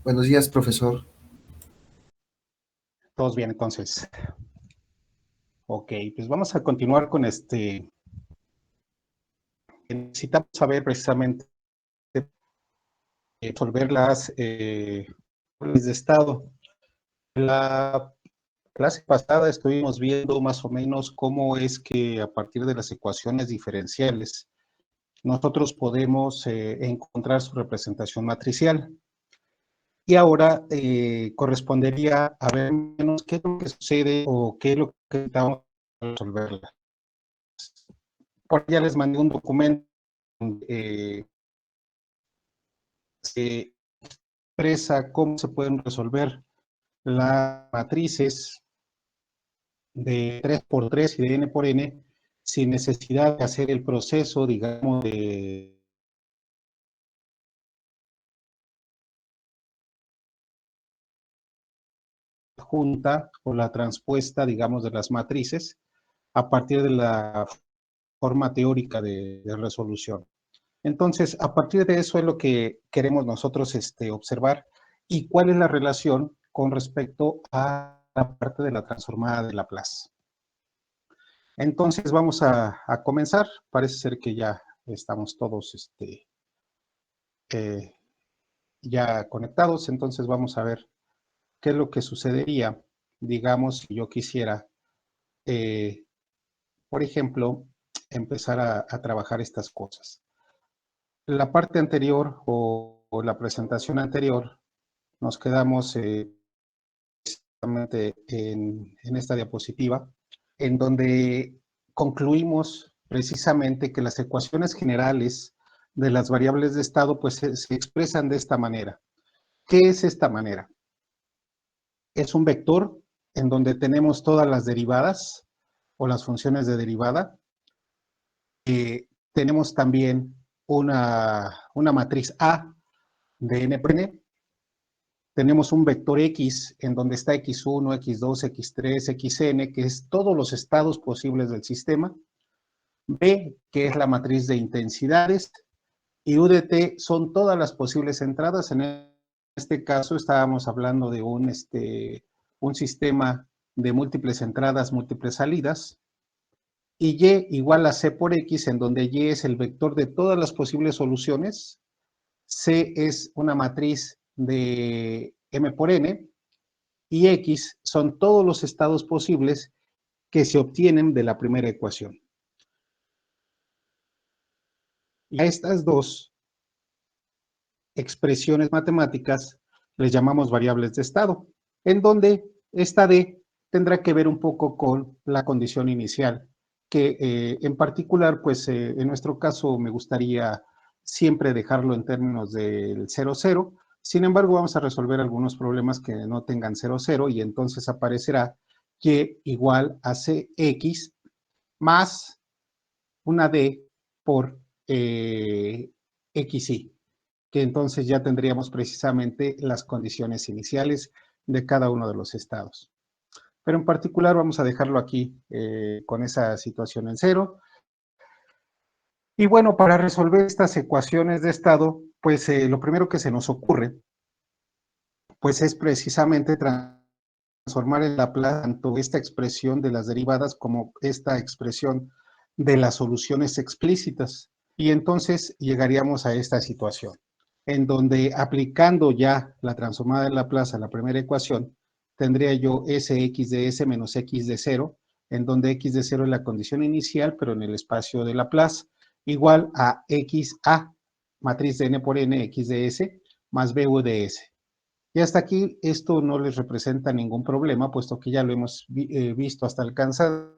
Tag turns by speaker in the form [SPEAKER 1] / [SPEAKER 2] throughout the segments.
[SPEAKER 1] Buenos días, profesor.
[SPEAKER 2] Todos bien, entonces. Ok, pues vamos a continuar con necesitamos saber precisamente resolver las de estado. La clase pasada estuvimos viendo más o menos cómo es que a partir de las ecuaciones diferenciales nosotros podemos encontrar su representación matricial. Y ahora correspondería a ver menos qué es lo que sucede o qué es lo que necesitamos resolverla. Por ya les mandé un documento donde se expresa cómo se pueden resolver las matrices de 3 por 3 y de n por n sin necesidad de hacer el proceso, digamos, de junta o la transpuesta, digamos, de las matrices a partir de la forma teórica de resolución. Entonces, a partir de eso es lo que queremos nosotros observar y cuál es la relación con respecto a la parte de la transformada de Laplace. Entonces, vamos a comenzar. Parece ser que ya estamos todos eh, ya conectados. Entonces, vamos a ver qué es lo que sucedería, digamos, si yo quisiera, eh, por ejemplo, empezar a trabajar estas cosas. La parte anterior o la presentación anterior nos quedamos en esta diapositiva, en donde concluimos precisamente que las ecuaciones generales de las variables de estado pues se expresan de esta manera. ¿Qué es esta manera? Es un vector en donde tenemos todas las derivadas o las funciones de derivada. Tenemos también una matriz A de n por n. Tenemos un vector X en donde está X1, X2, X3, Xn, que es todos los estados posibles del sistema. B, que es la matriz de intensidades. Y U de T son todas las posibles entradas. En este caso estábamos hablando de un sistema de múltiples entradas, múltiples salidas. Y Y igual a C por X, en donde Y es el vector de todas las posibles soluciones. C es una matriz de M por N, y X son todos los estados posibles que se obtienen de la primera ecuación. Y a estas dos expresiones matemáticas les llamamos variables de estado, en donde esta D tendrá que ver un poco con la condición inicial, que en particular, pues en nuestro caso me gustaría siempre dejarlo en términos del 0, 0. Sin embargo, vamos a resolver algunos problemas que no tengan 0, 0 y entonces aparecerá y igual a Cx más una D por XY, que entonces ya tendríamos precisamente las condiciones iniciales de cada uno de los estados. Pero en particular vamos a dejarlo aquí con esa situación en cero. Y bueno, para resolver estas ecuaciones de estado, pues lo primero que se nos ocurre, pues es precisamente transformar en Laplace tanto esta expresión de las derivadas como esta expresión de las soluciones explícitas. Y entonces llegaríamos a esta situación, en donde aplicando ya la transformada de Laplace a la primera ecuación, tendría yo Sx de S menos X de 0, en donde X de 0 es la condición inicial, pero en el espacio de Laplace, igual a XA, matriz de n por n, X de S, más BU de S. Y hasta aquí esto no les representa ningún problema, puesto que ya lo hemos visto hasta alcanzar.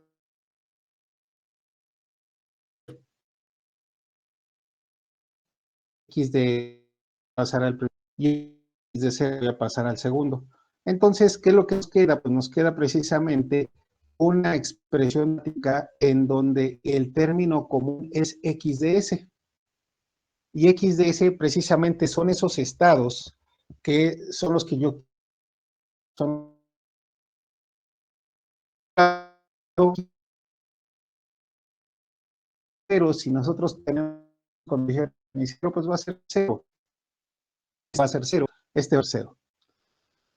[SPEAKER 2] X de pasar al primero y X de 0 a pasar al segundo. Entonces, ¿qué es lo que nos queda? Pues nos queda precisamente una expresión en donde el término común es X de S. Y X de S precisamente son esos estados que son los que yo son pero si nosotros tenemos condición inicial, pues va a ser cero. Va a ser cero. este cero.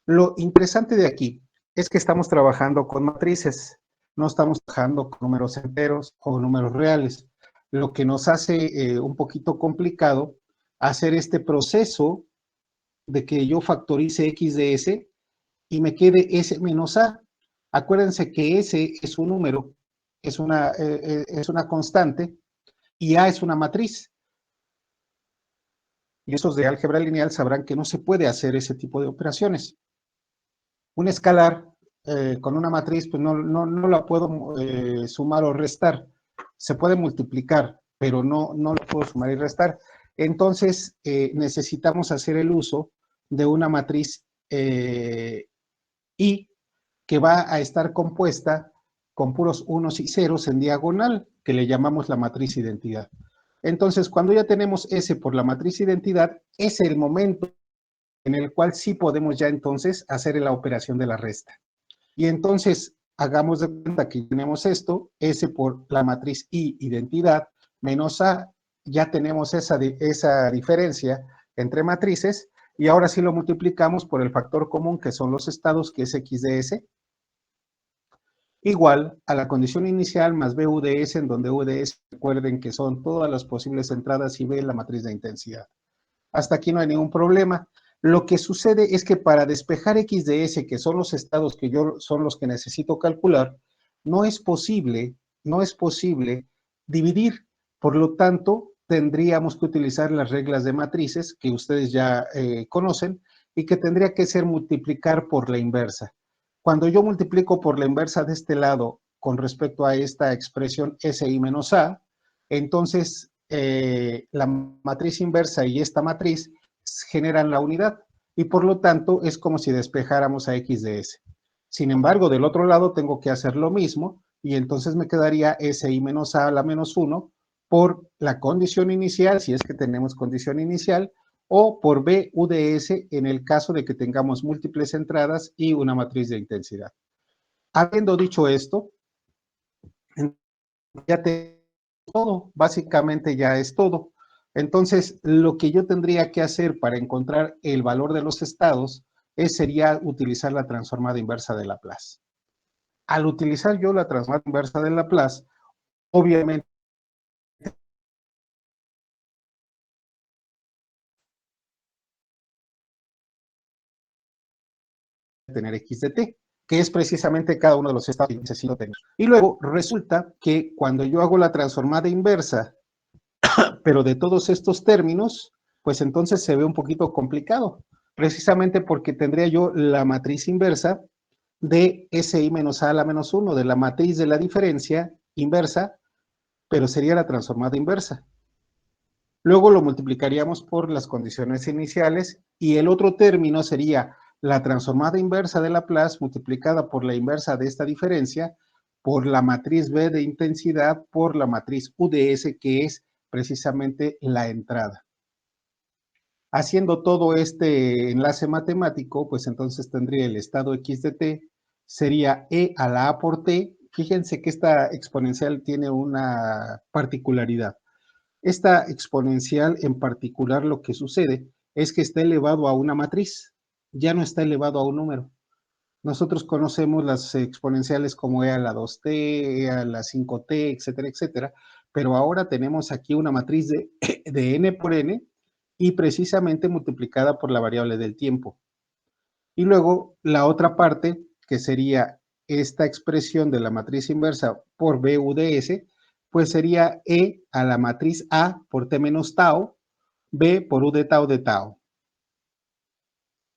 [SPEAKER 2] Lo interesante de aquí es que estamos trabajando con matrices, no estamos trabajando con números enteros o números reales, lo que nos hace un poquito complicado hacer este proceso de que yo factorice x de s y me quede s menos a. Acuérdense que s es un número, es una constante, y a es una matriz. Y esos de álgebra lineal sabrán que no se puede hacer ese tipo de operaciones. Un escalar con una matriz, pues no la puedo sumar o restar. Se puede multiplicar, pero no la puedo sumar y restar. Entonces, necesitamos hacer el uso de una matriz I que va a estar compuesta con puros unos y ceros en diagonal, que le llamamos la matriz identidad. Entonces, cuando ya tenemos S por la matriz identidad, es el momento en el cual sí podemos ya entonces hacer la operación de la resta. Y entonces, hagamos de cuenta que tenemos esto, S por la matriz I, identidad, menos A, ya tenemos esa diferencia entre matrices, y ahora sí lo multiplicamos por el factor común, que son los estados, que es X de S, igual a la condición inicial más BU de S, en donde U de S, recuerden que son todas las posibles entradas, y B la matriz de intensidad. Hasta aquí no hay ningún problema. Lo que sucede es que para despejar X de S, que son los estados que son los que necesito calcular, no es posible dividir. Por lo tanto, tendríamos que utilizar las reglas de matrices que ustedes ya conocen, y que tendría que ser multiplicar por la inversa. Cuando yo multiplico por la inversa de este lado con respecto a esta expresión SI menos A, entonces la matriz inversa y esta matriz generan la unidad, y por lo tanto es como si despejáramos a X de S. Sin embargo, del otro lado tengo que hacer lo mismo, y entonces me quedaría SI menos A a la menos 1 por la condición inicial, si es que tenemos condición inicial, o por B U de S en el caso de que tengamos múltiples entradas y una matriz de intensidad. Habiendo dicho esto, ya te todo, básicamente ya es todo. Entonces, lo que yo tendría que hacer para encontrar el valor de los estados sería utilizar la transformada inversa de Laplace. Al utilizar yo la transformada inversa de Laplace, obviamente tener x de t, que es precisamente cada uno de los estados que necesito tener. Y luego resulta que cuando yo hago la transformada inversa, pero de todos estos términos, pues entonces se ve un poquito complicado, precisamente porque tendría yo la matriz inversa de SI menos A a la menos 1, de la matriz de la diferencia inversa, pero sería la transformada inversa. Luego lo multiplicaríamos por las condiciones iniciales, y el otro término sería la transformada inversa de Laplace multiplicada por la inversa de esta diferencia, por la matriz B de intensidad, por la matriz U de S, que es precisamente la entrada. Haciendo todo este enlace matemático, pues entonces tendría el estado X de t, sería E a la A por t. Fíjense que esta exponencial tiene una particularidad. Esta exponencial en particular, lo que sucede es que está elevado a una matriz, ya no está elevado a un número. Nosotros conocemos las exponenciales como e a la 2t, e a la 5t, etcétera, etcétera, pero ahora tenemos aquí una matriz de n por n, y precisamente multiplicada por la variable del tiempo. Y luego la otra parte, que sería esta expresión de la matriz inversa por BU de S, pues sería E a la matriz A por T menos tau, B por U de tau.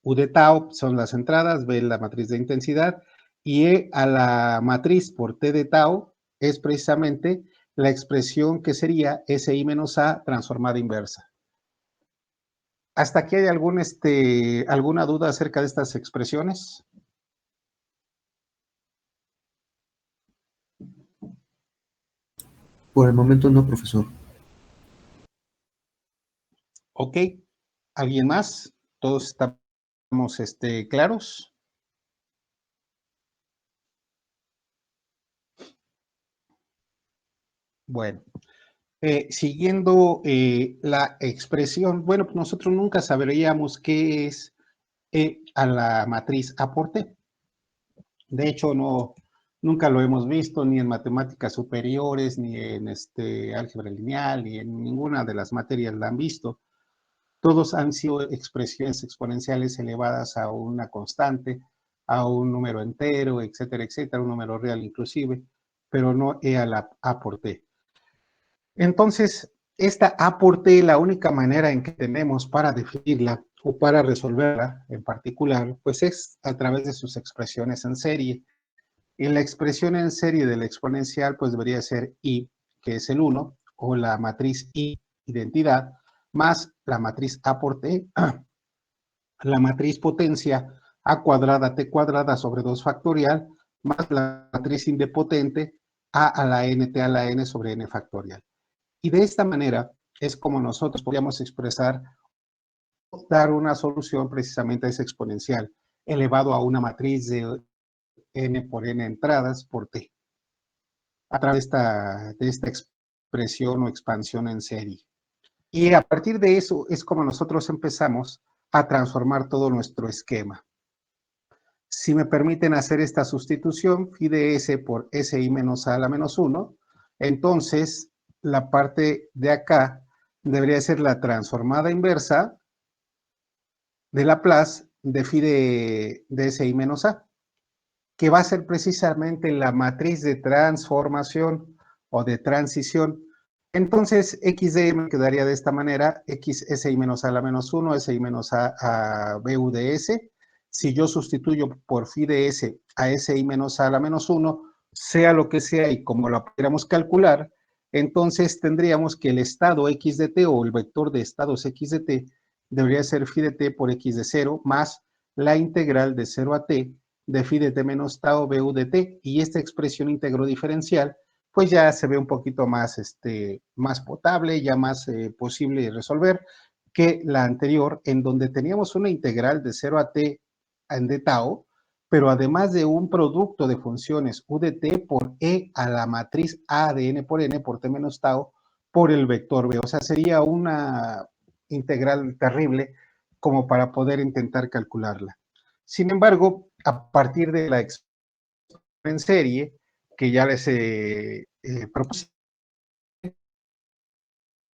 [SPEAKER 2] U de tau son las entradas, B la matriz de intensidad, y E a la matriz por T de tau es precisamente la expresión que sería SI menos A transformada inversa. ¿Hasta aquí hay alguna duda acerca de estas expresiones?
[SPEAKER 1] Por el momento no, profesor.
[SPEAKER 2] Ok, ¿alguien más? ¿Todos estamos claros? Bueno, siguiendo la expresión, bueno, pues nosotros nunca sabríamos qué es E a la matriz A por T. De hecho, nunca lo hemos visto ni en matemáticas superiores, ni en álgebra lineal, ni en ninguna de las materias la han visto. Todos han sido expresiones exponenciales elevadas a una constante, a un número entero, etcétera, un número real inclusive, pero no E a la A por T. Entonces, esta A por T, la única manera en que tenemos para definirla o para resolverla en particular, pues es a través de sus expresiones en serie. Y la expresión en serie del exponencial, pues debería ser I, que es el 1, o la matriz I, identidad, más la matriz A por T, la matriz potencia A cuadrada T cuadrada sobre 2 factorial, más la matriz indepotente A a la N T a la N sobre N factorial. Y de esta manera es como nosotros podríamos expresar, dar una solución precisamente a ese exponencial elevado a una matriz de N por N entradas por T, a través de esta expresión o expansión en serie. Y a partir de eso es como nosotros empezamos a transformar todo nuestro esquema. Si me permiten hacer esta sustitución, phi de S por SI menos A a la menos 1, entonces la parte de acá debería ser la transformada inversa de Laplace de phi de SI menos A, que va a ser precisamente la matriz de transformación o de transición. Entonces, x de me quedaría de esta manera, x si menos a a la menos 1, si menos a bu de s. Si yo sustituyo por phi de s a si menos a la menos 1, sea lo que sea y como lo pudiéramos calcular, entonces tendríamos que el estado x de t o el vector de estados x de t debería ser phi de t por x de 0 más la integral de 0 a t de phi de t menos tau bu de t, y esta expresión íntegro diferencial pues ya se ve un poquito más, más potable, ya más posible de resolver que la anterior, en donde teníamos una integral de 0 a t en de tau, pero además de un producto de funciones u de t por e a la matriz a de n por t menos tau por el vector b. O sea, sería una integral terrible como para poder intentar calcularla. Sin embargo, a partir de la expresión en serie, que ya les propuse,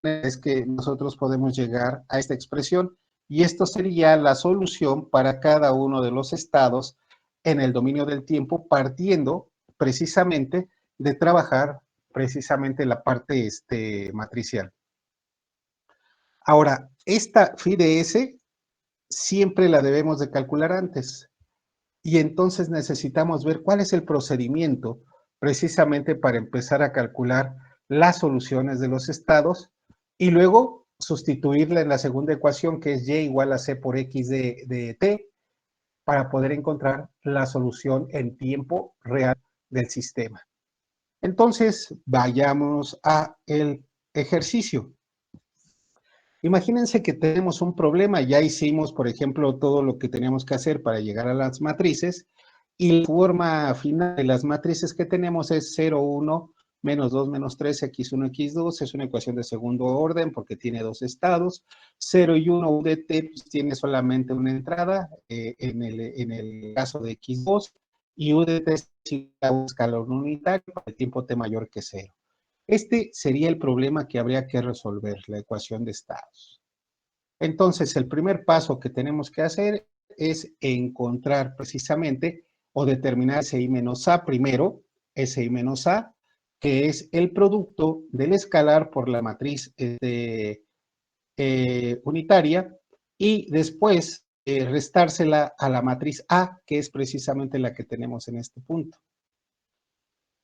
[SPEAKER 2] es que nosotros podemos llegar a esta expresión y esto sería la solución para cada uno de los estados en el dominio del tiempo, partiendo precisamente de trabajar precisamente la parte matricial. Ahora, esta phi de S siempre la debemos de calcular antes. Y entonces necesitamos ver cuál es el procedimiento precisamente para empezar a calcular las soluciones de los estados y luego sustituirla en la segunda ecuación, que es y igual a c por x de t, para poder encontrar la solución en tiempo real del sistema. Entonces, vayamos a el ejercicio. Imagínense que tenemos un problema, ya hicimos, por ejemplo, todo lo que teníamos que hacer para llegar a las matrices, y la forma final de las matrices que tenemos es 0, 1, menos 2, menos 3, x1, x2, es una ecuación de segundo orden porque tiene dos estados. 0 y 1 u de t pues, tiene solamente una entrada en el caso de x2, y u de t es un escalón unitario para el tiempo t mayor que 0. Este sería el problema que habría que resolver, la ecuación de estados. Entonces, el primer paso que tenemos que hacer es encontrar precisamente o determinar SI menos A primero, SI menos A, que es el producto del escalar por la matriz unitaria, y después restársela a la matriz A, que es precisamente la que tenemos en este punto.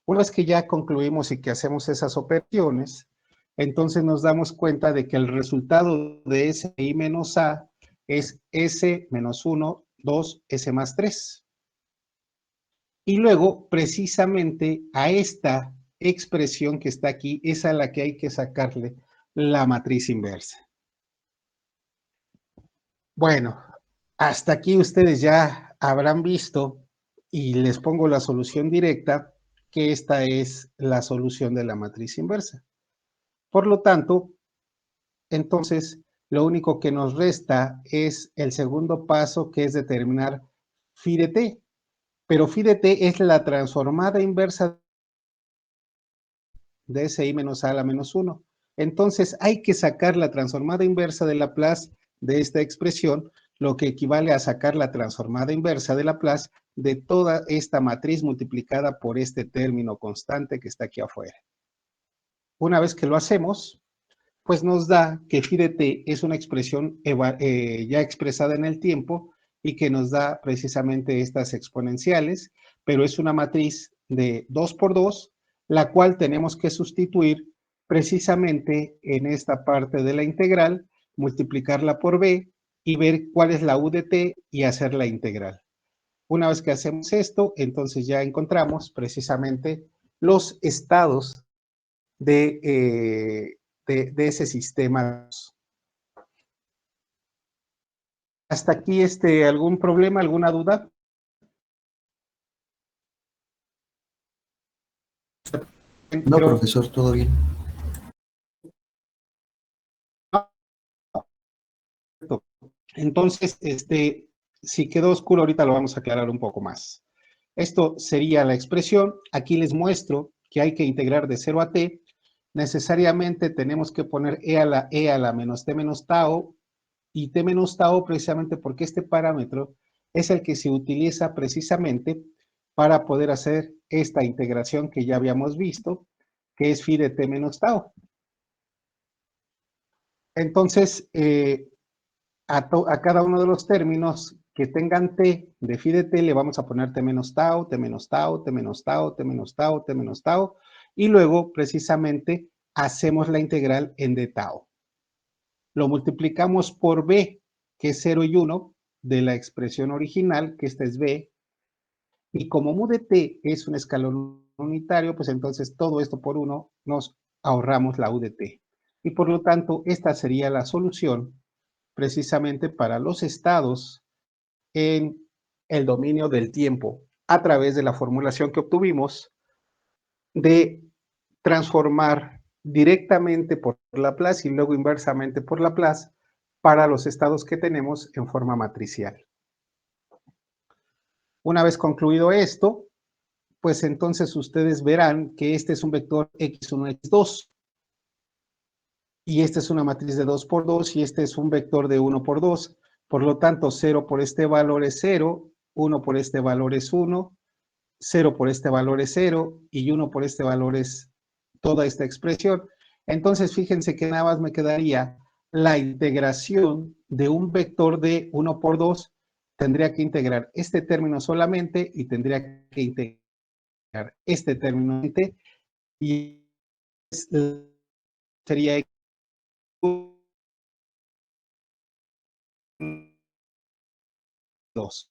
[SPEAKER 2] Una vez que ya concluimos y que hacemos esas operaciones, entonces nos damos cuenta de que el resultado de SI menos A es S menos 1, 2, S más 3. Y luego, precisamente a esta expresión que está aquí, es a la que hay que sacarle la matriz inversa. Bueno, hasta aquí ustedes ya habrán visto, y les pongo la solución directa, que esta es la solución de la matriz inversa. Por lo tanto, entonces, Lo único que nos resta es el segundo paso, que es determinar phi de t. Pero phi de t es la transformada inversa de SI menos A a la menos 1. Entonces hay que sacar la transformada inversa de Laplace de esta expresión, lo que equivale a sacar la transformada inversa de Laplace de toda esta matriz multiplicada por este término constante que está aquí afuera. Una vez que lo hacemos, pues nos da que phi de t es una expresión ya expresada en el tiempo y que nos da precisamente estas exponenciales, pero es una matriz de 2 por 2, la cual tenemos que sustituir precisamente en esta parte de la integral, multiplicarla por b y ver cuál es la u de t y hacer la integral. Una vez que hacemos esto, entonces ya encontramos precisamente los estados de, ese sistema. ¿Hasta aquí algún problema, alguna duda?
[SPEAKER 1] No, profesor, todo bien.
[SPEAKER 2] Entonces, si quedó oscuro, ahorita lo vamos a aclarar un poco más. Esto sería la expresión. Aquí les muestro que hay que integrar de 0 a t. Necesariamente tenemos que poner e a la menos t menos tau, y t menos tau precisamente porque este parámetro es el que se utiliza precisamente para poder hacer esta integración que ya habíamos visto, que es phi de t menos tau. Entonces, a cada uno de los términos que tengan t de phi de t le vamos a poner t menos tau, t menos tau, t menos tau, t menos tau, t menos tau, y luego precisamente hacemos la integral en d tau. Lo multiplicamos por b, que es 0 y 1, de la expresión original, que esta es b, y como mu de t es un escalón unitario, pues entonces todo esto por 1 nos ahorramos la u de t. Y por lo tanto, esta sería la solución precisamente para los estados en el dominio del tiempo, a través de la formulación que obtuvimos de transformar directamente por Laplace y luego inversamente por Laplace para los estados que tenemos en forma matricial. Una vez concluido esto, pues entonces ustedes verán que este es un vector x1, x2, y esta es una matriz de 2 por 2, y este es un vector de 1 por 2. Por lo tanto, 0 por este valor es 0, 1 por este valor es 1, 0 por este valor es 0, y 1 por este valor es toda esta expresión. Entonces, fíjense que nada más me quedaría la integración de un vector de 1 por 2. Tendría que integrar este término solamente y tendría que integrar este término y sería x2.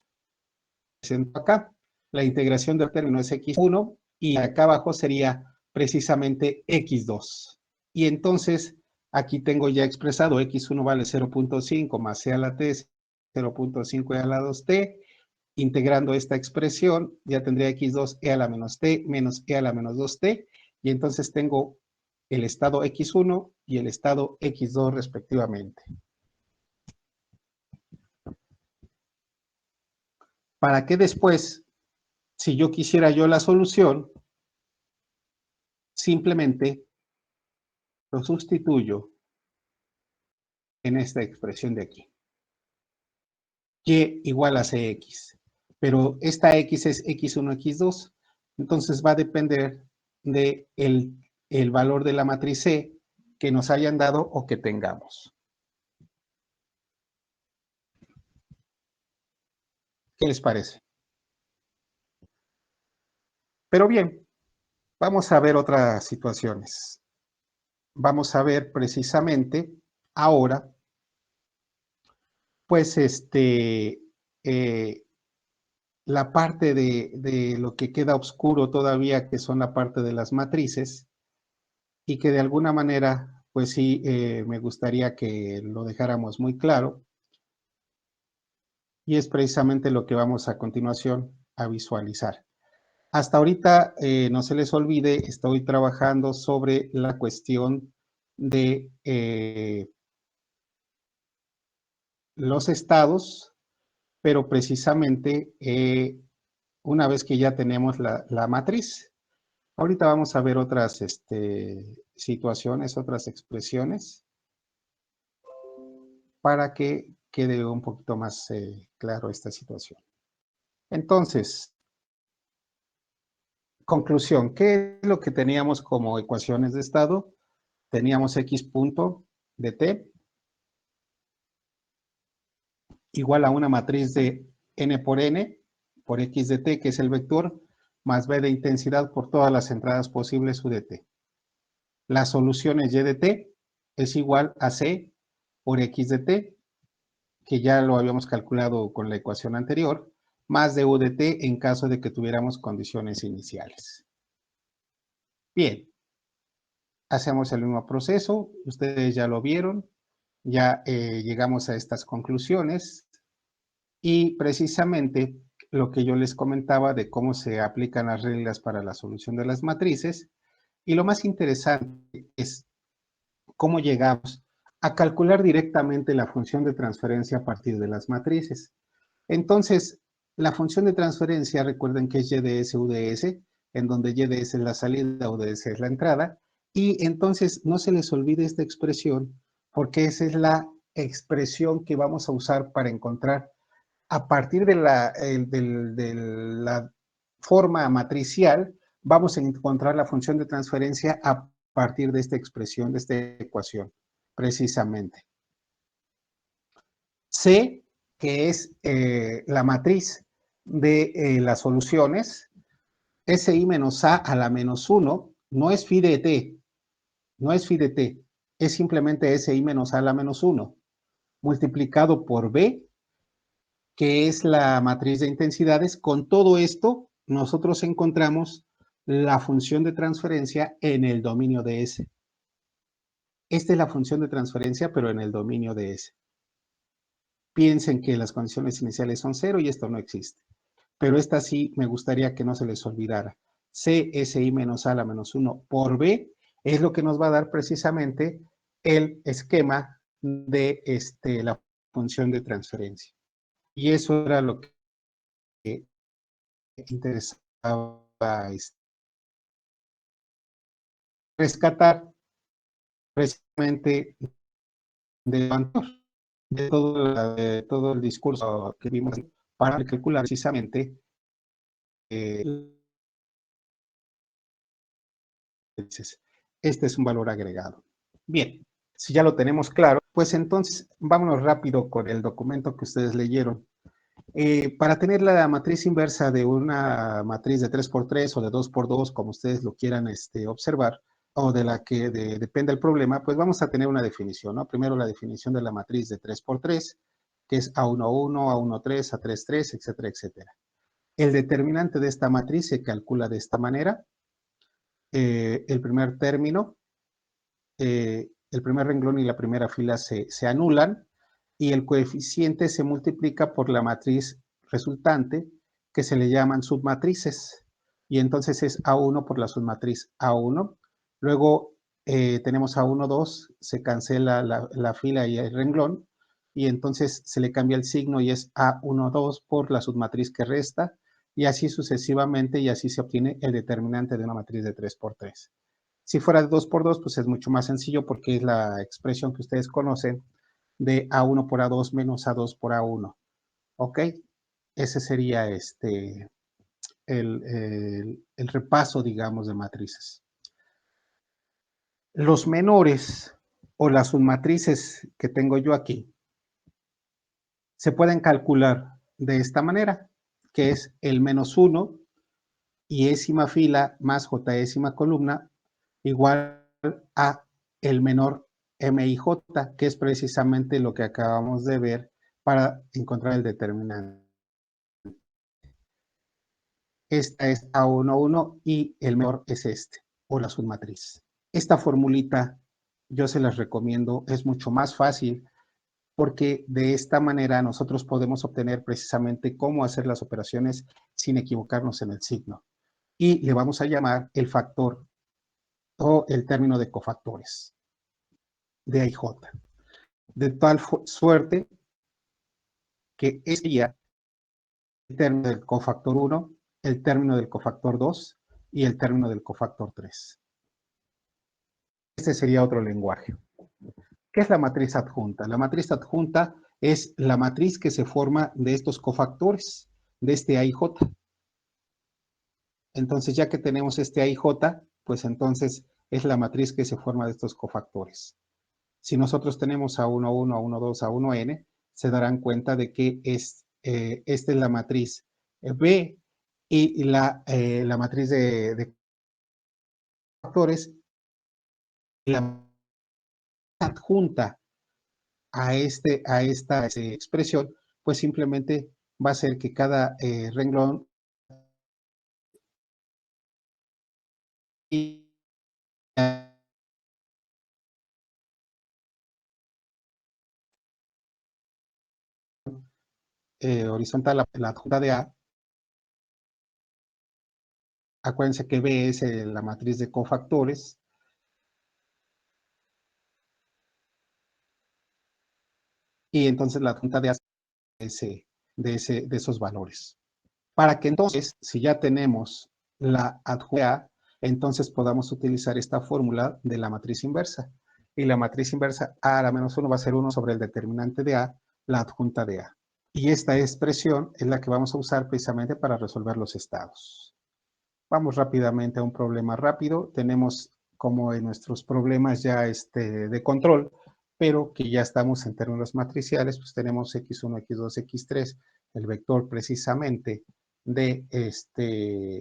[SPEAKER 2] Acá la integración del término es x1 y acá abajo sería precisamente x2. Y entonces aquí tengo ya expresado x1 vale 0.5 más c a la t 0.5 e a la 2t. Integrando esta expresión ya tendría x2 e a la menos t menos e a la menos 2t. Y entonces tengo el estado x1 y el estado x2 respectivamente. Para que después, si yo quisiera la solución, simplemente lo sustituyo en esta expresión de aquí. Y igual a cx. Pero esta x es x1, x2. Entonces va a depender de el valor de la matriz C que nos hayan dado o que tengamos. ¿Qué les parece? Pero bien, vamos a ver otras situaciones. Vamos a ver precisamente ahora, pues la parte de lo que queda oscuro todavía, que son la parte de las matrices, y que de alguna manera, pues sí, me gustaría que lo dejáramos muy claro, y es precisamente lo que vamos a continuación a visualizar. Hasta ahorita, no se les olvide, estoy trabajando sobre la cuestión de los estados, pero precisamente una vez que ya tenemos la matriz. Ahorita vamos a ver otras situaciones, otras expresiones, para que quede un poquito más claro esta situación. Entonces, conclusión, ¿qué es lo que teníamos como ecuaciones de estado? Teníamos x punto de t igual a una matriz de n por x de t, que es el vector, más b de intensidad por todas las entradas posibles u de t. La solución es y de t es igual a c por x de t, que ya lo habíamos calculado con la ecuación anterior, más de u de t en caso de que tuviéramos condiciones iniciales. Bien, hacemos el mismo proceso, ustedes ya lo vieron, ya llegamos a estas conclusiones y precisamente lo que yo les comentaba de cómo se aplican las reglas para la solución de las matrices, y lo más interesante es cómo llegamos a calcular directamente la función de transferencia a partir de las matrices. Entonces, la función de transferencia, recuerden que es y de s, u de s, en donde y de s es la salida, u de s es la entrada, y entonces no se les olvide esta expresión, porque esa es la expresión que vamos a usar para encontrar a partir de la forma matricial, vamos a encontrar la función de transferencia a partir de esta expresión, de esta ecuación, precisamente. C, que es la matriz de las soluciones, SI menos A a la menos 1, no es phi de t, no es phi de t, es simplemente SI menos A a la menos 1, multiplicado por B, que es la matriz de intensidades. Con todo esto, nosotros encontramos la función de transferencia en el dominio de S. Esta es la función de transferencia, pero en el dominio de S. Piensen que las condiciones iniciales son 0 y esto no existe. Pero esta sí me gustaría que no se les olvidara. C, SI menos A a la menos 1 por B es lo que nos va a dar precisamente el esquema de la función de transferencia. Y eso era lo que interesaba rescatar precisamente de todo el discurso que vimos para calcular precisamente este es un valor agregado. Bien, si ya lo tenemos claro, pues entonces vámonos rápido con el documento que ustedes leyeron. Para tener la matriz inversa de una matriz de 3x3 o de 2x2, como ustedes lo quieran observar, o de la que depende el problema, pues vamos a tener una definición, ¿no? Primero la definición de la matriz de 3x3, que es A11, A13, A33, etcétera, etcétera. El determinante de esta matriz se calcula de esta manera. El primer término, el primer renglón y la primera fila se anulan, y el coeficiente se multiplica por la matriz resultante, que se le llaman submatrices, y entonces es A1 por la submatriz A1. Luego tenemos A1, 2, se cancela la fila y el renglón, y entonces se le cambia el signo y es A1, 2 por la submatriz que resta, y así sucesivamente, y así se obtiene el determinante de una matriz de 3x3. Si fuera de 2x2, pues es mucho más sencillo porque es la expresión que ustedes conocen de A1 por A2 menos A2 por A1. ¿Ok? Ese sería el repaso, digamos, de matrices. Los menores o las submatrices que tengo yo aquí se pueden calcular de esta manera, que es el menos 1 iésima fila más jésima columna igual a el menor MIJ, que es precisamente lo que acabamos de ver para encontrar el determinante. Esta es A11 y el menor es o la submatriz. Esta formulita yo se las recomiendo, es mucho más fácil porque de esta manera nosotros podemos obtener precisamente cómo hacer las operaciones sin equivocarnos en el signo. Y le vamos a llamar el factor o el término de cofactores de AIJ. De tal suerte que sería el término del cofactor 1, el término del cofactor 2 y el término del cofactor 3. Este sería otro lenguaje. ¿Qué es la matriz adjunta? La matriz adjunta es la matriz que se forma de estos cofactores, de este A y J. Entonces, ya que tenemos este A y J, pues entonces es la matriz que se forma de estos cofactores. Si nosotros tenemos A1, A1, A1, 2, A1N, se darán cuenta de que esta es la matriz B y la matriz de factores, la adjunta a esta expresión, pues simplemente va a ser que cada renglón y horizontal, la adjunta de A, acuérdense que B es la matriz de cofactores, y entonces la adjunta de A de esos valores. Para que entonces, si ya tenemos la adjunta A, entonces podamos utilizar esta fórmula de la matriz inversa. Y la matriz inversa A a la menos 1 va a ser 1 sobre el determinante de A, la adjunta de A. Y esta expresión es la que vamos a usar precisamente para resolver los estados. Vamos rápidamente a un problema rápido. Tenemos como en nuestros problemas ya de control, pero que ya estamos en términos matriciales, pues tenemos x1, x2, x3, el vector precisamente de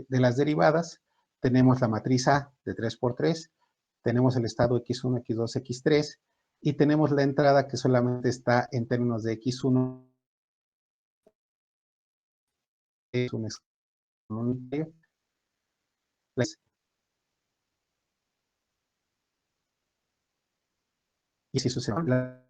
[SPEAKER 2] las derivadas. Tenemos la matriz A de 3 por 3, tenemos el estado x1, x2, x3, y tenemos la entrada que solamente está en términos de x1, es un unitario, y si sucesivamente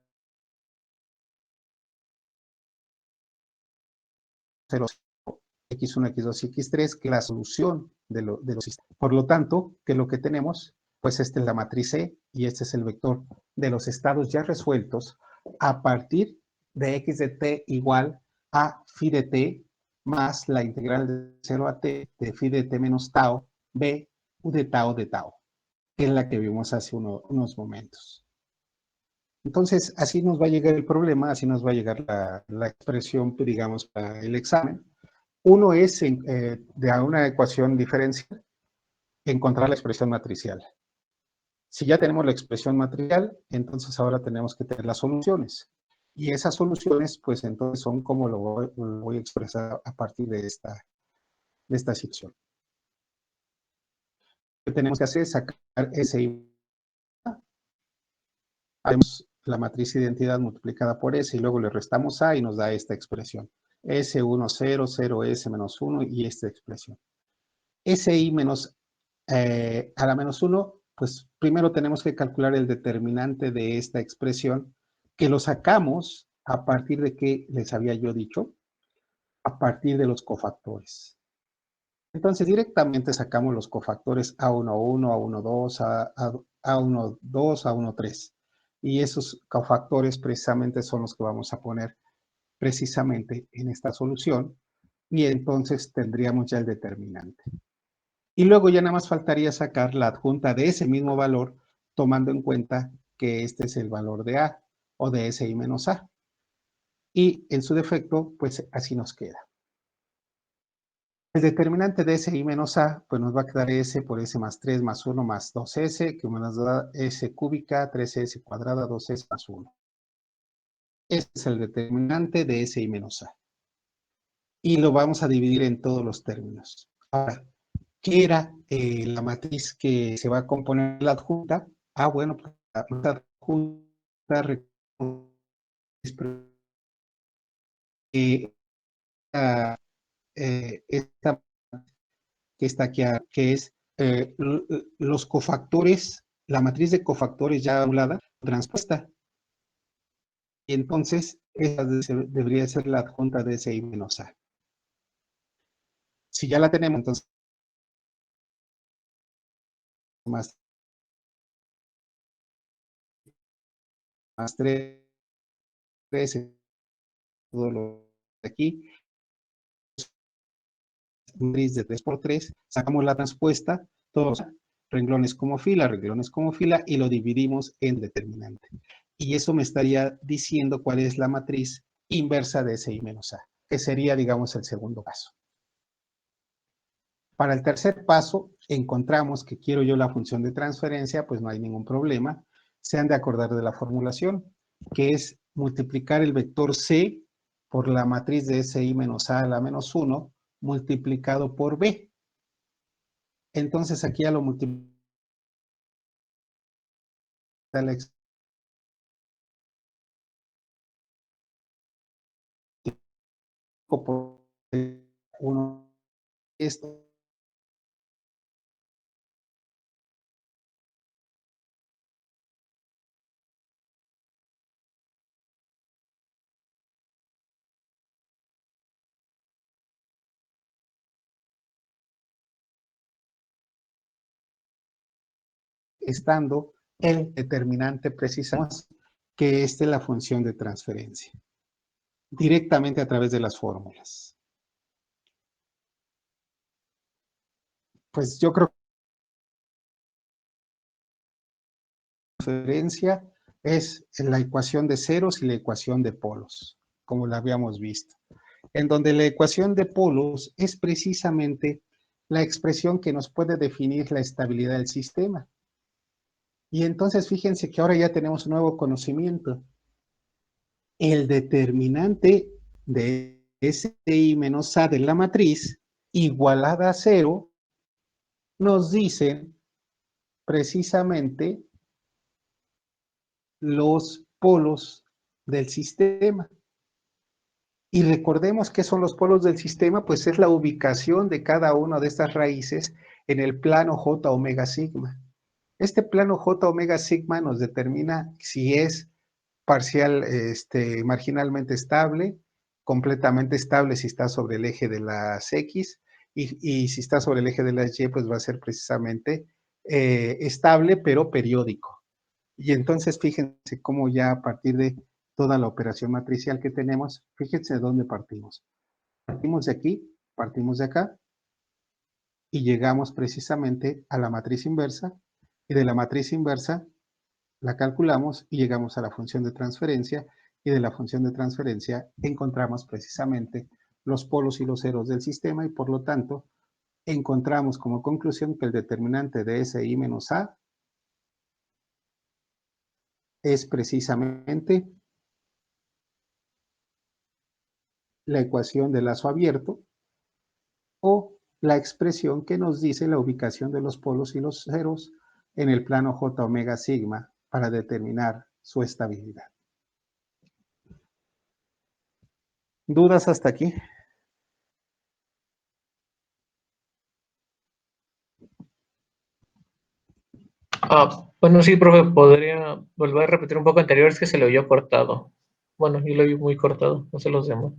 [SPEAKER 2] x1, x2 y x3, que es la solución de los sistemas. Por lo tanto, que lo que tenemos, pues esta es la matriz E y este es el vector de los estados ya resueltos a partir de x de t igual a phi de t más la integral de 0 a t de phi de t menos tau b u de tau, que es la que vimos hace unos momentos. Entonces, así nos va a llegar el problema, así nos va a llegar la expresión, digamos, para el examen. Uno es, de una ecuación diferencial, encontrar la expresión matricial. Si ya tenemos la expresión matricial, entonces ahora tenemos que tener las soluciones. Y esas soluciones, pues entonces son como lo voy a expresar a partir de esta situación. Lo que tenemos que hacer es sacar S. Haremos la matriz de identidad multiplicada por S y luego le restamos A y nos da esta expresión. S1, 0, 0, S menos 1 y esta expresión. SI menos a la menos 1, pues primero tenemos que calcular el determinante de esta expresión, que lo sacamos a partir de que les había yo dicho, a partir de los cofactores. Entonces directamente sacamos los cofactores A11, A12, A12, A13. Y esos cofactores precisamente son los que vamos a poner precisamente en esta solución. Y entonces tendríamos ya el determinante. Y luego ya nada más faltaría sacar la adjunta de ese mismo valor, tomando en cuenta que este es el valor de A o de SI menos A. Y en su defecto, pues así nos queda. El determinante de SI menos A, pues nos va a quedar S por S más 3 más 1 más 2S, que nos da S cúbica, 3S cuadrada, 2S más 1. Este es el determinante de SI menos A. Y lo vamos a dividir en todos los términos. Ahora, ¿qué era la matriz que se va a componer la adjunta? Ah, bueno, pues la adjunta esta que está aquí, que es los cofactores, la matriz de cofactores ya anulada, transpuesta. Y entonces, esa debería ser la adjunta de SI menos A. Si ya la tenemos, entonces, más 3, todo lo aquí, matriz de 3 por 3, sacamos la transpuesta, todos renglones como fila, y lo dividimos en determinante. Y eso me estaría diciendo cuál es la matriz inversa de SI menos A, que sería, digamos, el segundo paso. Para el tercer paso, encontramos que quiero yo la función de transferencia, pues no hay ningún problema. Se han de acordar de la formulación, que es multiplicar el vector C por la matriz de SI menos A a la menos 1, multiplicado por B. Entonces aquí ya lo multiplico por 1. Esto estando el determinante precisamente, que es la función de transferencia, directamente a través de las fórmulas. Pues yo creo que la transferencia es la ecuación de ceros y la ecuación de polos, como la habíamos visto, en donde la ecuación de polos es precisamente la expresión que nos puede definir la estabilidad del sistema. Y entonces fíjense que ahora ya tenemos un nuevo conocimiento. El determinante de SI menos A de la matriz igualada a 0 nos dice precisamente los polos del sistema. Y recordemos qué son los polos del sistema, pues es la ubicación de cada una de estas raíces en el plano J omega sigma. Este plano J omega sigma nos determina si es parcial, marginalmente estable, completamente estable si está sobre el eje de las X, y si está sobre el eje de las Y, pues va a ser precisamente estable, pero periódico. Y entonces fíjense cómo ya a partir de toda la operación matricial que tenemos, fíjense de dónde partimos. Partimos de aquí, partimos de acá, y llegamos precisamente a la matriz inversa, y de la matriz inversa la calculamos y llegamos a la función de transferencia, y de la función de transferencia encontramos precisamente los polos y los ceros del sistema, y por lo tanto encontramos como conclusión que el determinante de SI menos A es precisamente la ecuación de lazo abierto o la expresión que nos dice la ubicación de los polos y los ceros en el plano J omega sigma para determinar su estabilidad. ¿Dudas hasta aquí?
[SPEAKER 3] Bueno, sí, profe, podría volver a repetir un poco anterior, es que se le oyó cortado. Bueno, yo lo oí muy cortado, no sé los demás.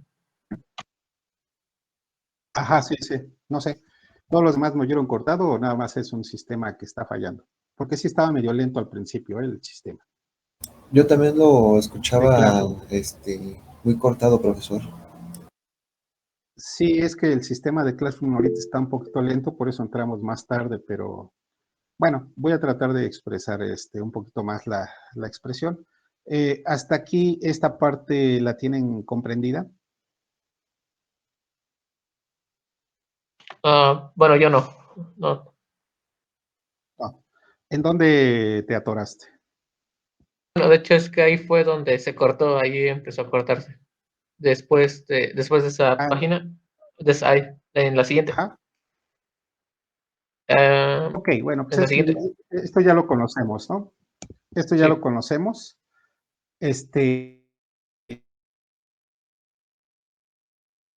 [SPEAKER 2] Ajá, sí, sí, no sé. ¿Todos los demás me oyeron cortado o nada más es un sistema que está fallando? Porque sí estaba medio lento al principio, el sistema.
[SPEAKER 1] Yo también lo
[SPEAKER 2] De
[SPEAKER 1] escuchaba,
[SPEAKER 2] claro.
[SPEAKER 1] muy cortado, profesor.
[SPEAKER 2] Sí, es que el sistema de Classroom ahorita está un poquito lento, por eso entramos más tarde, pero bueno, voy a tratar de expresar un poquito más la expresión. Hasta aquí, esta parte la tienen comprendida.
[SPEAKER 3] Bueno, yo no. No.
[SPEAKER 2] No. ¿En dónde te atoraste?
[SPEAKER 3] Bueno, de hecho es que ahí fue donde se cortó, ahí empezó a cortarse. Después de esa
[SPEAKER 2] Ah,
[SPEAKER 3] página, ahí, en la siguiente.
[SPEAKER 2] ajá.
[SPEAKER 3] Ah,
[SPEAKER 2] Ok, bueno, pues
[SPEAKER 3] en la siguiente.
[SPEAKER 2] esto ya lo conocemos, ¿no? Esto ya lo
[SPEAKER 3] Sí.
[SPEAKER 2] conocemos.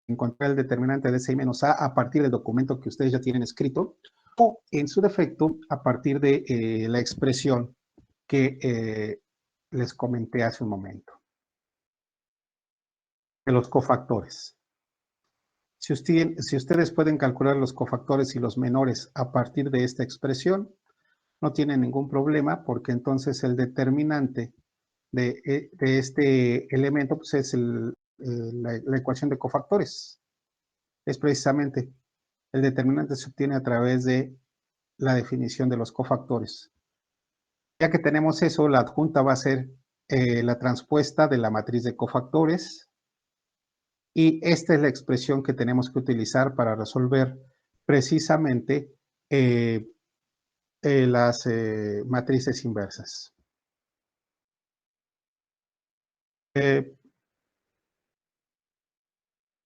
[SPEAKER 2] Encontrar el determinante de SI menos A partir del documento que ustedes ya tienen escrito, o en su defecto, a partir de la expresión que les comenté hace un momento, de los cofactores. Si ustedes pueden calcular los cofactores y los menores a partir de esta expresión, no tienen ningún problema, porque entonces el determinante de este elemento pues es el la ecuación de cofactores. Es precisamente el determinante se obtiene a través de la definición de los cofactores. Ya que tenemos eso, la adjunta va a ser la transpuesta de la matriz de cofactores, y esta es la expresión que tenemos que utilizar para resolver precisamente las matrices inversas.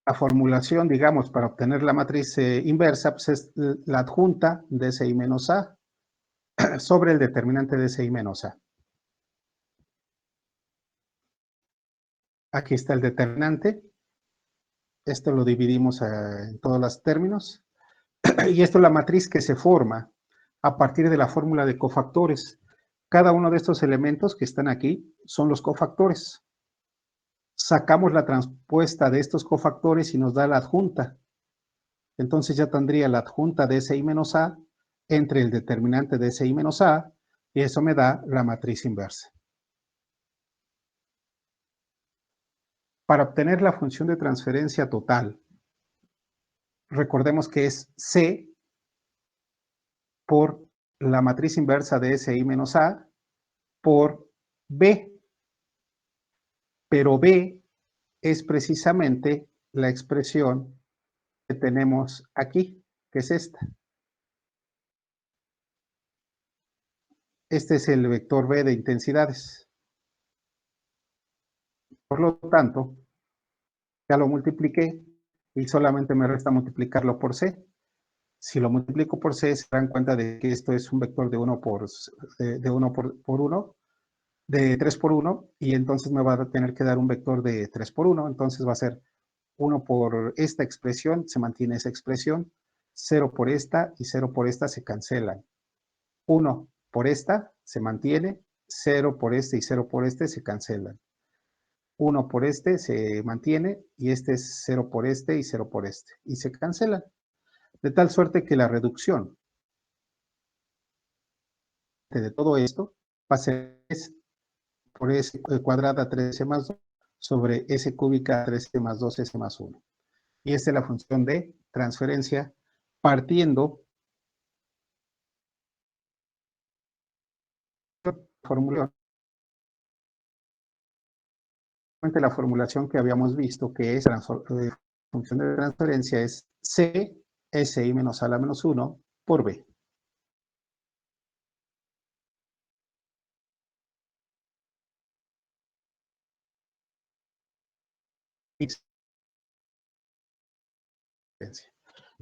[SPEAKER 2] La formulación, digamos, para obtener la matriz inversa, pues es la adjunta de SI menos A sobre el determinante de SI menos A. Aquí está el determinante. Esto lo dividimos en todos los términos. Y esto es la matriz que se forma a partir de la fórmula de cofactores. Cada uno de estos elementos que están aquí son los cofactores. Sacamos la transpuesta de estos cofactores y nos da la adjunta. Entonces ya tendría la adjunta de SI menos A entre el determinante de SI menos A, y eso me da la matriz inversa. Para obtener la función de transferencia total, recordemos que es C por la matriz inversa de SI menos A por B. Pero B es precisamente la expresión que tenemos aquí, que es esta. Este es el vector B de intensidades. Por lo tanto, ya lo multipliqué y solamente me resta multiplicarlo por C. Si lo multiplico por C, se dan cuenta de que esto es un vector de 1 por 1, de 3 por 1, y entonces me va a tener que dar un vector de 3 por 1, entonces va a ser 1 por esta expresión, se mantiene esa expresión, 0 por esta y 0 por esta se cancelan. 1 por esta se mantiene, 0 por este y 0 por este se cancelan. 1 por este se mantiene y este es 0 por este y 0 por este y se cancelan. De tal suerte que la reducción de todo esto va a ser S por S cuadrada 13 más 2 sobre S cúbica 13 más 2 S más 1. Y esta es la función de transferencia partiendo de la formulación que habíamos visto, que es función de transferencia es C SI menos A la menos 1 por B.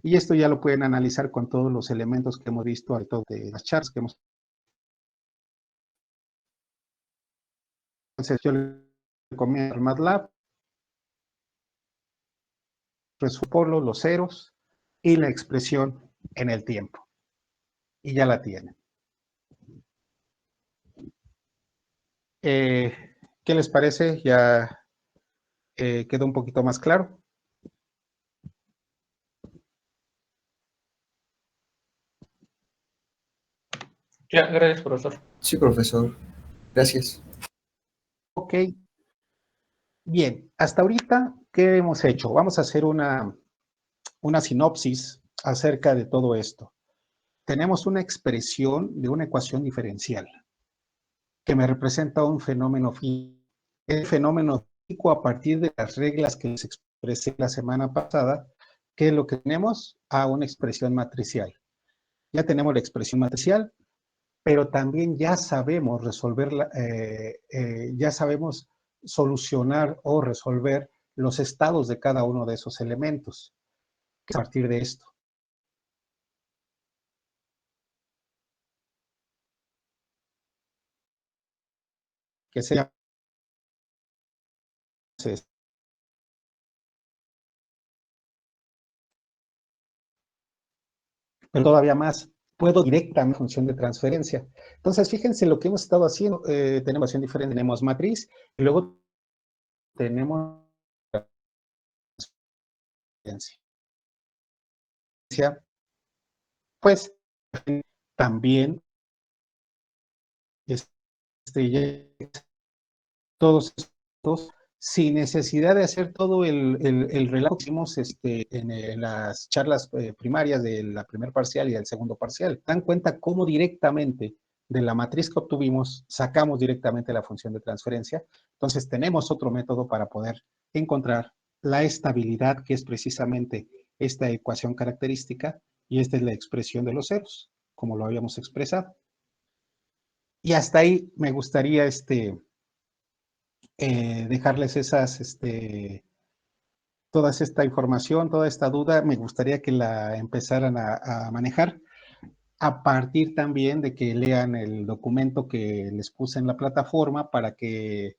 [SPEAKER 2] Y esto ya lo pueden analizar con todos los elementos que hemos visto, a todas de las charts que hemos. Entonces yo le recomiendo el MATLAB, resuelvo los ceros y la expresión en el tiempo. Y ya la tienen. ¿Qué les parece? ¿Ya quedó un poquito más claro?
[SPEAKER 3] Ya, gracias, profesor.
[SPEAKER 1] Sí, profesor. Gracias.
[SPEAKER 2] Ok. Bien, hasta ahorita, ¿qué hemos hecho? Vamos a hacer una sinopsis acerca de todo esto. Tenemos una expresión de una ecuación diferencial que me representa un fenómeno físico. El fenómeno físico a partir de las reglas que les expresé la semana pasada, ¿qué es lo que tenemos? Una expresión matricial. Ya tenemos la expresión matricial, pero también ya sabemos resolverla, ya sabemos solucionar o resolver los estados de cada uno de esos elementos. A partir de esto. Que sea pero todavía más, puedo directamente función de transferencia. Entonces, fíjense lo que hemos estado haciendo. Tenemos acción diferente, tenemos matriz, y luego tenemos transferencia. Pues también todos estos sin necesidad de hacer todo el relato que hicimos en las charlas primarias de la primer parcial y del segundo parcial. Dan cuenta cómo directamente de la matriz que obtuvimos sacamos directamente la función de transferencia. Entonces tenemos otro método para poder encontrar la estabilidad, que es precisamente esta ecuación característica, y esta es la expresión de los ceros, como lo habíamos expresado. Y hasta ahí me gustaría dejarles toda esta información, toda esta duda, me gustaría que la empezaran a manejar a partir también de que lean el documento que les puse en la plataforma para que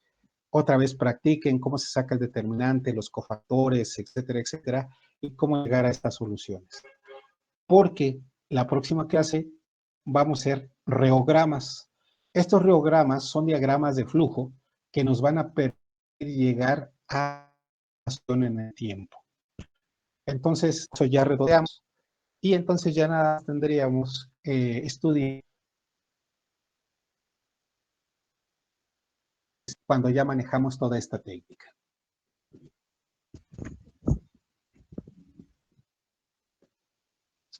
[SPEAKER 2] otra vez practiquen cómo se saca el determinante, los cofactores, etcétera, etcétera, y cómo llegar a estas soluciones. Porque la próxima clase vamos a hacer reogramas. Estos reogramas son diagramas de flujo que nos van a permitir llegar a en el tiempo. Entonces, eso ya redondeamos y entonces ya nada tendríamos estudiar cuando ya manejamos toda esta técnica.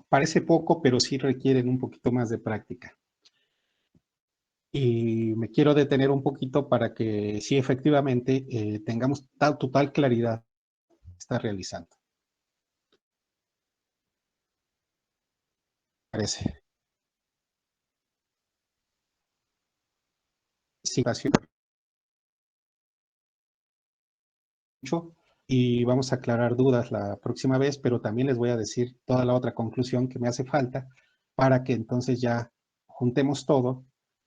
[SPEAKER 2] Parece poco, pero sí requieren un poquito más de práctica. Y me quiero detener un poquito para que sí efectivamente tengamos total claridad de lo que está realizando. Parece. Situación. Y vamos a aclarar dudas la próxima vez, pero también les voy a decir toda la otra conclusión que me hace falta para que entonces ya juntemos todo.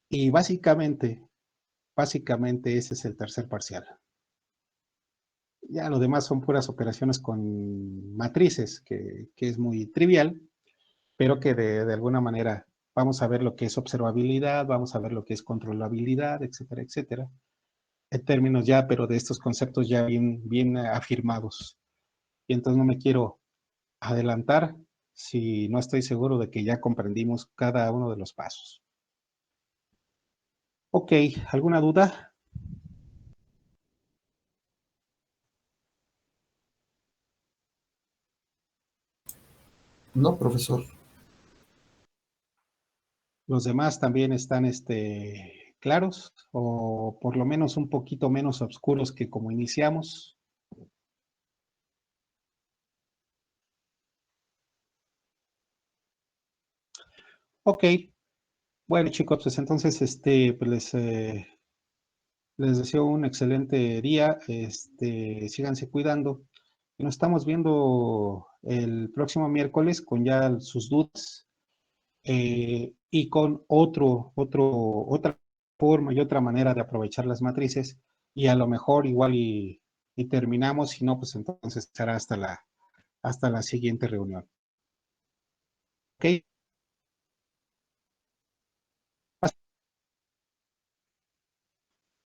[SPEAKER 2] Y básicamente ese es el tercer parcial. Ya lo demás son puras operaciones con matrices, que es muy trivial, pero que de alguna manera vamos a ver lo que es observabilidad, vamos a ver lo que es controlabilidad, etcétera, etcétera. En términos ya, pero de estos conceptos ya bien afirmados. Y entonces no me quiero adelantar si no estoy seguro de que ya comprendimos cada uno de los pasos. Ok, ¿alguna duda?
[SPEAKER 1] No, profesor.
[SPEAKER 2] ¿Los demás también están claros o por lo menos un poquito menos oscuros que como iniciamos? Ok, bueno chicos, pues entonces pues les deseo un excelente día, síganse cuidando. Nos estamos viendo el próximo miércoles con ya sus dudas y con otra forma y otra manera de aprovechar las matrices y a lo mejor igual y terminamos, si no, pues entonces será hasta la siguiente reunión.